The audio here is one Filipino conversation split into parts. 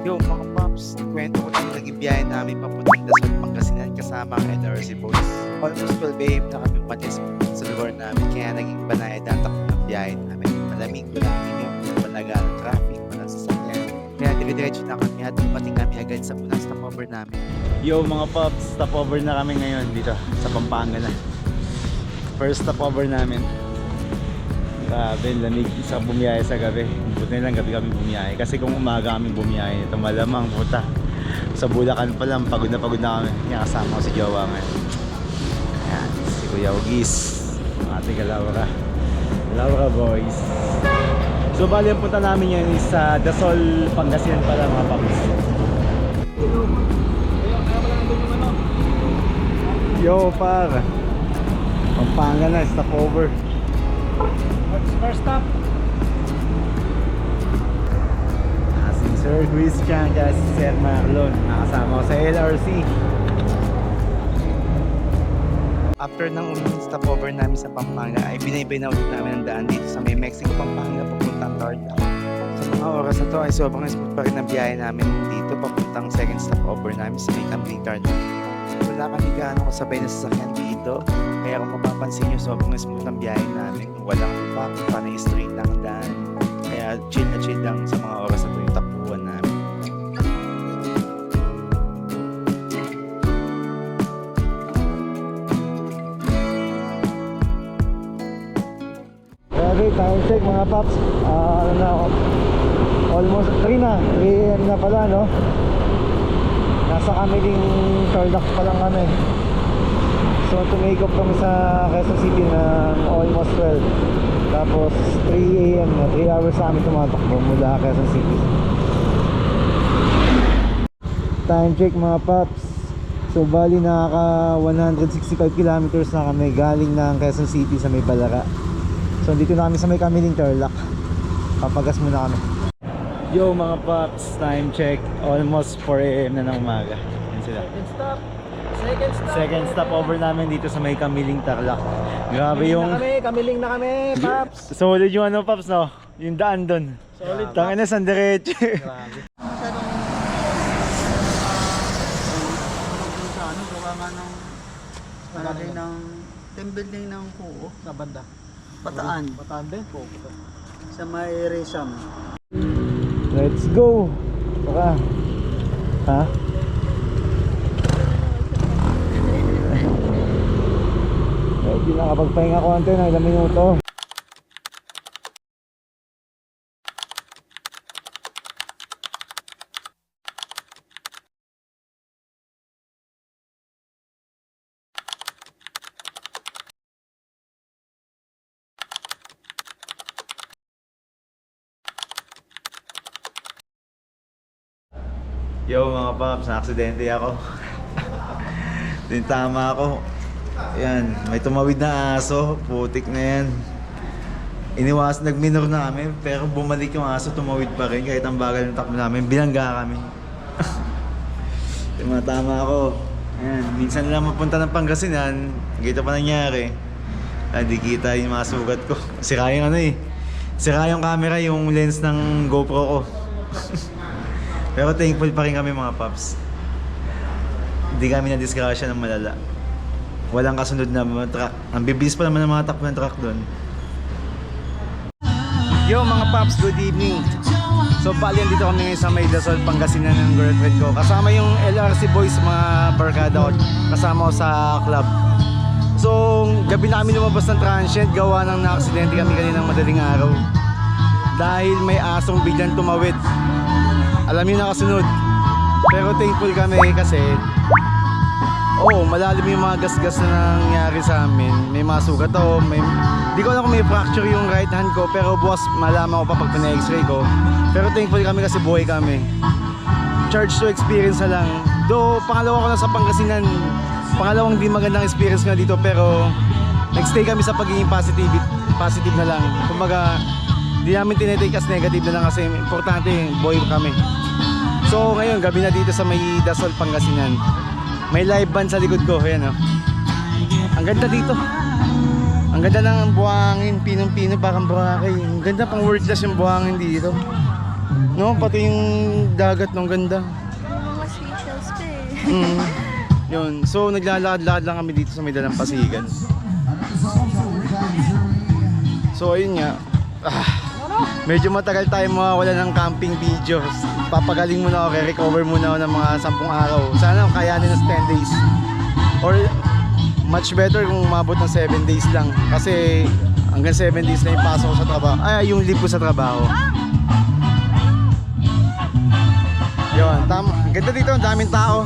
Yo mga paps, kwento ko lang naging biyahe namin papuntang Dasol, Pangasinan kasama ang NRC boys. Almost 12 AM na kami matis sa lugar namin kaya naging banayad ang takbo ng biyahe namin. Malamig, walang inip, malaga ang traffic, walang sasakyan. Kaya dire-diretso na kami at dumating kami agad sa unang stopover namin. Yo mga pops, stopover na kami ngayon dito sa Pampanga na. First stopover namin. Grabe, lamig sa bumiyahe sa gabi. Buti lang gabi kami bumiyahe. Kasi kung umaga kami bumiyahe, ito malamang puta. Sa Bulacan pa lang, pagod na kami. Kaya kasama ko si Jowa ngayon. Ayan, si Kuya Ugis. Ate Laura. Laura boys. So bali ang punta namin yan is sa Dasol, Pangasinan pala mga paps. Yo par, Pampanga na, stopover. First stop. Si Sir Christian at si Sir Marlon, nakasama ko sa LRC. After ng unang stopover namin sa Pampanga ay binaybay na ulit namin ang daan dito sa may Mexico, Pampanga papuntang Tarlac. Sa mga oras na to ay sobrang smooth pa rin ang biyahe namin dito papuntang second stopover namin sa may Kambing Tarlac. Wala kami gaano kasabay na sasakyan dito, kaya kung mapapansin nyo sobrang smooth ang biyahe namin. Walang impact, panay straight lang ang daan. Kaya chill na chill lang sa mga oras na to yung takbuhan namin. Okay, time check mga paps. Ano na ako? Almost 3 na, 3 AM na pala no. Nasa Kamiling Tarlac pa lang kami. So tumikop kami sa Quezon City ng almost 12. Tapos 3 AM na, 3 hours sa amin tumatakbo mula Quezon City. Time check mga paps. So bali nakaka 165 kilometers na kami galing ng Quezon City sa may Balara. So dito na kami sa may Kamiling Tarlac. Papagas muna kami. Yo mga paps, time check. Almost 4 AM na ng umaga. Yan sila. Second stop over namin dito sa may Kamiling Tarlac. Grabe yung Kamiling na kami, Paps. solid yung ano paps no. Yung daan doon. Solid. Tangin na san diretso. Grabe. Sa ano, gawa nga ng palagay ng team building ng Kuo sa banda. Bataan. Bataan din po. Sa may Resam. Let's go. Saka. Ha? Hindi nakapagpahinga konti na ilang minuto. Yo mga paps, na-aksidente ako. Tama ako. Yan, may tumawid na aso, putik na yan. Nagminor na kami, pero bumalik yung aso, tumawid pa rin kahit ang bagal ng takbo namin, binangga kami. Tama ako. Yan, minsan lang mapunta ng Pangasinan, ganito pa nangyari. Hindi kita yung mga sugat ko. Sira yung ano eh. Sira yung camera, yung lens ng GoPro ko. Pero thankful pa rin kami mga paps. Hindi kami na-disgrasya ng malala. Walang kasunod na mga truck. Ang bibilis pa naman ng mga takbo ng truck doon. Yo mga paps, good evening. So bali dito kami ngayon sa may Dasol, Pangasinan ng girlfriend ko. Kasama yung LRC boys, mga barkada ko. Kasama ko sa club. So gabi na kami lumabas ng transient, gawa ng na-aksidente kami kaninang madaling araw. Dahil may asong biglang tumawid. Alam niyo na kasunod. Pero thankful kami kasi malalim yung mga gasgas na nangyari sa amin. May mga sugat ako, di ko alam kung may fracture yung right hand ko, pero bukas malaman ko pa pag pina-x-ray ko. Pero thankful kami kasi buhay kami. Charge to experience na lang. Though pangalawa ko na sa Pangasinan, pangalawang di magandang experience nga dito, pero nag-stay kami sa pagiging positive na lang. Kumbaga, di namin tinetake as negative na lang kasi importante buhay kami. So ngayon, gabi na dito sa may Dasol, Pangasinan. May live band sa likod ko, ayan o. Ang ganda dito. Ang ganda ng buhangin, pinong-pino, parang Boracay. Ang ganda, pang world class yung buhangin dito. No, pati yung dagat ng ganda. Mga seashells pa eh. Mm. Yun. So naglalakad-lakad lang kami dito sa may Dalampasigan. So ayun nga. Medyo matagal tayo mawawala ng camping videos. Papagaling muna ako, recover muna ako ng mga 10 araw. Sana kayanin ng 10 days. Or much better kung umabot ng 7 days lang. Kasi hanggang 7 days na yung pasok ko sa trabaho. Ay, yung leave ko sa trabaho. Yun, tama. Ang ganda dito, ang daming tao.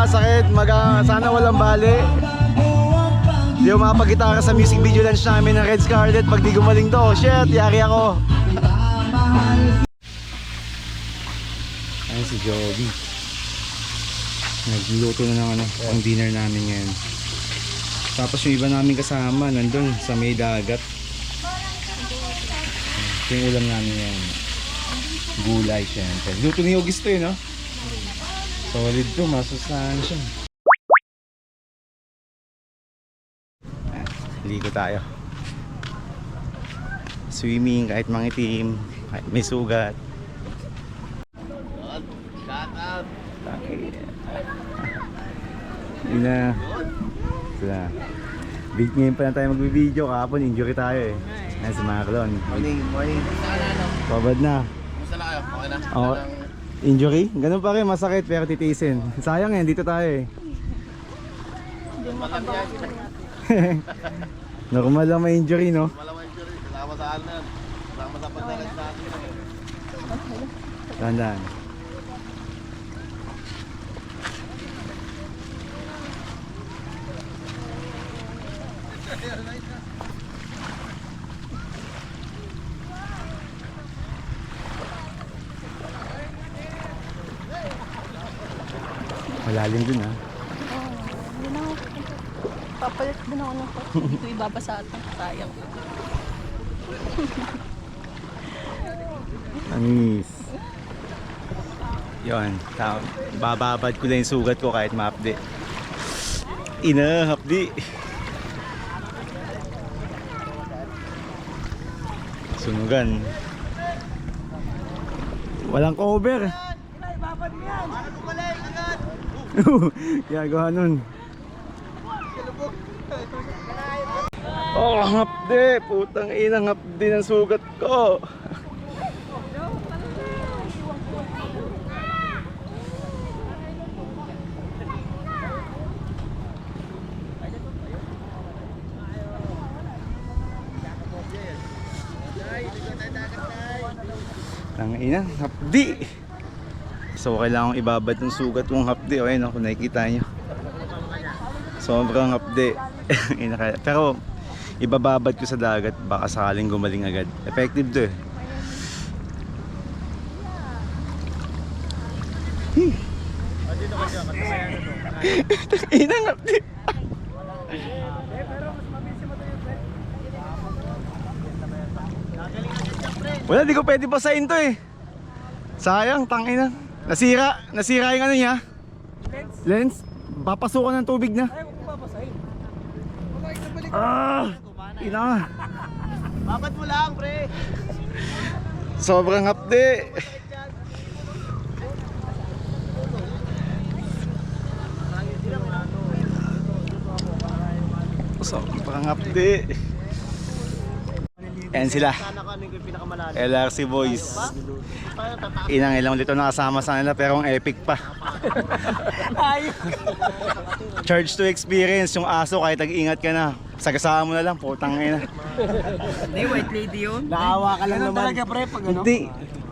Sakit. Sana walang bali. Di ako makapag-gitara sa music video lunch namin ng Red Scarlet pag di gumaling to. Shit, yari ako. Ayun si Joby. Nagluto na ng pang dinner namin ngayon. Tapos yung iba namin kasama nandun sa may dagat. Ito yung ulam namin ngayon. Gulay syempre. Luto ni Augusto yun, no? Solid to, masustahan siya. Ligo tayo. Swimming kahit mangitim, kahit may sugat. Yun na. Sila. Big ngayon pa lang tayo magbibideo. Kahapon injury tayo eh. Ayan si Marlon. Morning. Pabad na. Kumusta na kayo? Okay na? Oh, injury? Ganun pa rin, masakit pero titiisin. Sayang eh, dito tayo eh. Normal lang may injury, no? Malaman injury. Kasama sa alam. Kasama sa pagdalag sa atin. Tandaan. Malalim dun ha. Yun ako. Papalit din ako ng pot. Hindi ko ibabasa at sayang. Anis. Yun, bababad ko lang yung sugat ko kahit ma-update. Hapdi. Sunugan. Walang cover. Gagawa nun. Oh, hapdi. Putang ina, hapdi ng sugat ko. Ang ina, hapdi. So kailangan ibabad ng sugat kong hapdi. Okay, no, kung nakikita nyo. Sobrang hapdi. Pero ibababad ko sa dagat. Baka sakaling gumaling agad. Effective to eh. Inang hapdi. Wala, di ko pwede basahin to eh. Sayang, tangina. Nasira yung ano niya. Lens. Papasukan ng tubig na. Ina. Babat mo lang, pre. Sobrang hapdi. Sobrang hapdi. Ayan sila. LRC boys. Ilang ulit na kasama sa nila pero ang epic pa. Charge to experience. Yung aso kahit nag-ingat ka na, sagasaan mo na lang, putang ina. Hindi, white lady yun. Naawa ka lang naman. Talaga, pre, pag ano?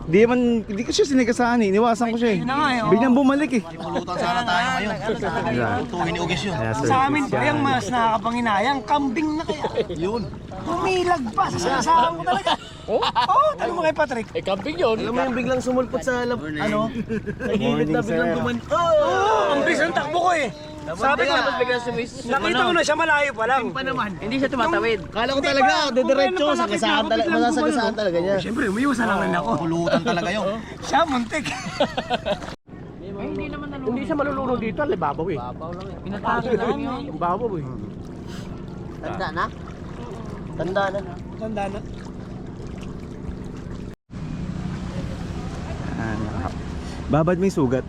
Hindi ko siya sinigasaan eh. Iniwasan ko siya eh. Biglang bumalik eh. Pulutan sana tayo ngayon. Tuhin ni Ugis yun. Sa amin ba yung mas nakakapanginayang kambing na kaya? Yun. Humilag pa sa sasama mo talaga. Oo, tanong mo kay Patrick. Eh, camping yun. Alam mo yung biglang sumulpot sa ano? Nagigit na biglang duman. Ang bilis ng takbo ko eh. Sabi ko, nakita ko na siya malayo pa lang. Hindi siya tumatawid. Kala ko talaga, dediretso. Masasagasaan talaga niya. Siyempre, umiwasan lang rin ako. Pulutan talaga yun. Siya, muntik. siya malulunod dito, libabaw eh. Pinatake lang yun. Libabaw eh. Tanda na? Tanda na. Tanda na. Babad may sugat.